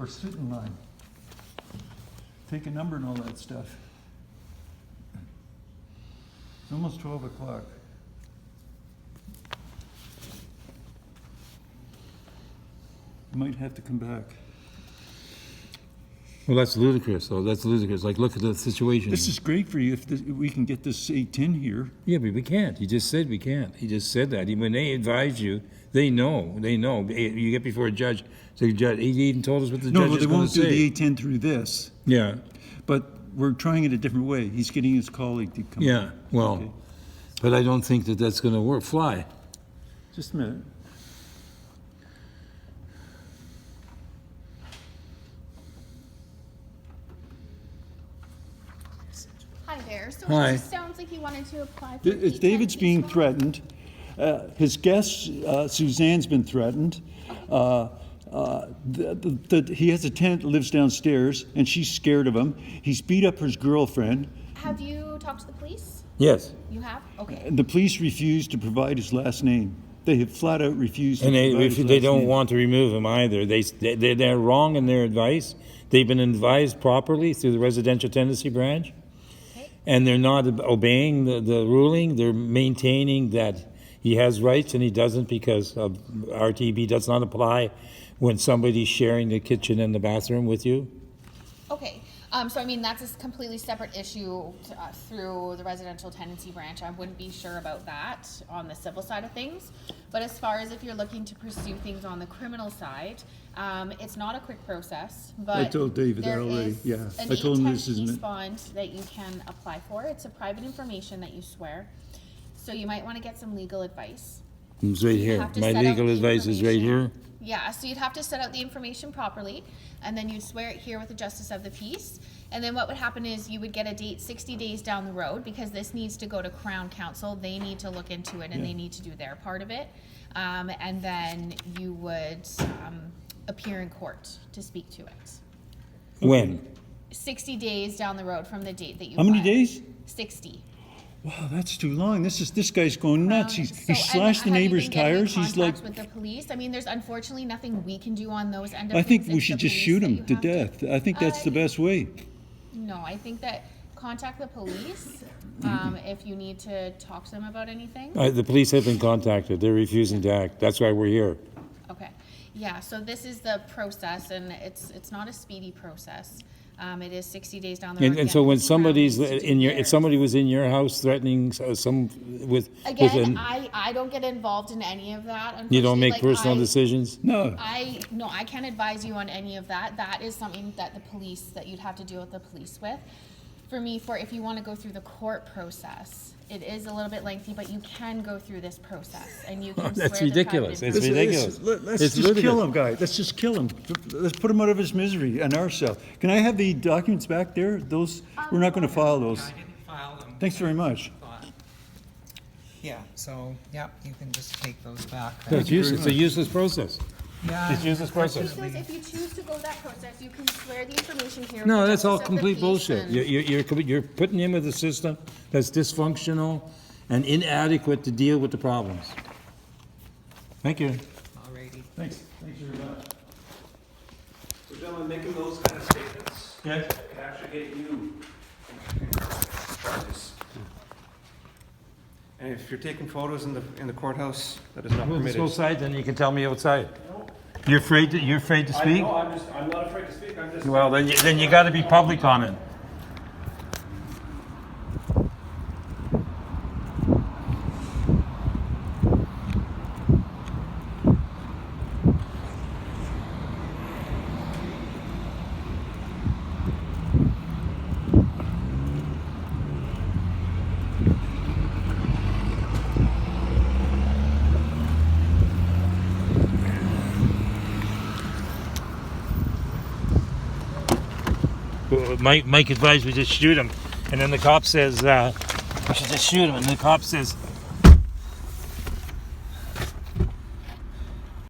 or sit in line. Take a number and all that stuff. It's almost 12 o'clock. You might have to come back. Well, that's ludicrous, though. That's ludicrous. Like, look at the situation. This is great for you if we can get this 810 here. Yeah, but we can't. He just said we can't. He just said that. When they advise you, they know. They know. You get before a judge. So the judge, he even told us what the judge No, is they going to won't say. do the 810 through this. Yeah, But we're trying it a different way. He's getting his colleague to come. yeah. Well, Okay. but I don't think that that's going to work. Fly. Just a minute. Hi there. So Hi. it just sounds like you wanted to apply for It's David's being threatened. His guest, Suzanne's been threatened. He has a tenant that lives downstairs, and she's scared of him. He's beat up his girlfriend. Have you talked to the police? Yes. You have? Okay. And the police refused to provide his last name. They have flat out refused And to provide his they last don't name. want to remove him either. They're wrong in their advice. They've been advised properly through the residential tenancy branch, Okay. and they're not obeying the ruling. They're maintaining that he has rights and he doesn't because of RTB does not apply when somebody's sharing the kitchen and the bathroom with you. Okay. So I mean that's a completely separate issue through the residential tenancy branch. I wouldn't be sure about that on the civil side of things. But as far as if you're looking to pursue things on the criminal side, it's not a quick process. But I told David that there already, is yeah. an I told him 810 this isn't peace it. bond that you can apply for. It's a private information that you swear. So you might want to get some legal advice. It's right here. have to My set out legal the advice is right here. Yeah, so you'd have to set out the information properly, and then you'd swear it here with the justice of the peace. And then what would happen is you would get a date 60 days down the road, because this needs to go to Crown Council. They need to look into it, and they need to do their part of it. And then you would appear in court to speak to it. When? 60 days down the road from the date that you How many filed. days? 60. Wow, that's too long. This guy's going nuts. He So, slashed the and have you neighbor's been getting in tires. He's like, contact with the police? I mean, there's unfortunately nothing we can do on those end of I think things. we It's should the just police shoot that him you to have death. I think that's the best way. No, I think that contact the police if you need to talk to them about anything. The police have been contacted. They're refusing to act. That's why we're here. Okay, yeah, so this is the process, and it's not a speedy process. It is 60 days down the road. And Again, so when Crown somebody's needs to do in your, if theirs. somebody was in your house threatening some with Again, an, I don't get involved in any of that. you don't unfortunately. make Like, personal I- decisions? No. I can't advise you on any of that. That is something that that you'd have to deal with the police with. For me, if you want to go through the court process, it is a little bit lengthy, but you can go through this process, and you can That's swear the ridiculous. private It's ridiculous. Let's It's just kill ludicrous. him, guy. Let's just kill him. Let's put him out of his misery and our cell. Can I have the documents back there? Those, we're not going to file those. I didn't file them. Thanks very much. Yeah, so, yeah, you can just take those back. It's useless. It's a useless process. Yeah, It's useless process. Because if you choose to go that process, you can swear the information here. with No, the that's all justice of the complete peace bullshit. and- You're putting him with a system that's dysfunctional and inadequate to deal with the problems. Thank you. alrighty. Thanks. Thanks very much. So gentlemen, making those kind of statements Yes. can actually get you charges. And if you're taking photos in the courthouse, that is not Let's permitted. go outside, then you can tell me outside. You're afraid to I speak? know, I'm not afraid to speak, I'm just. Well, then you gotta be public on it. Mike advised we just shoot him, and then the cop says, we should just shoot him, and the cop says,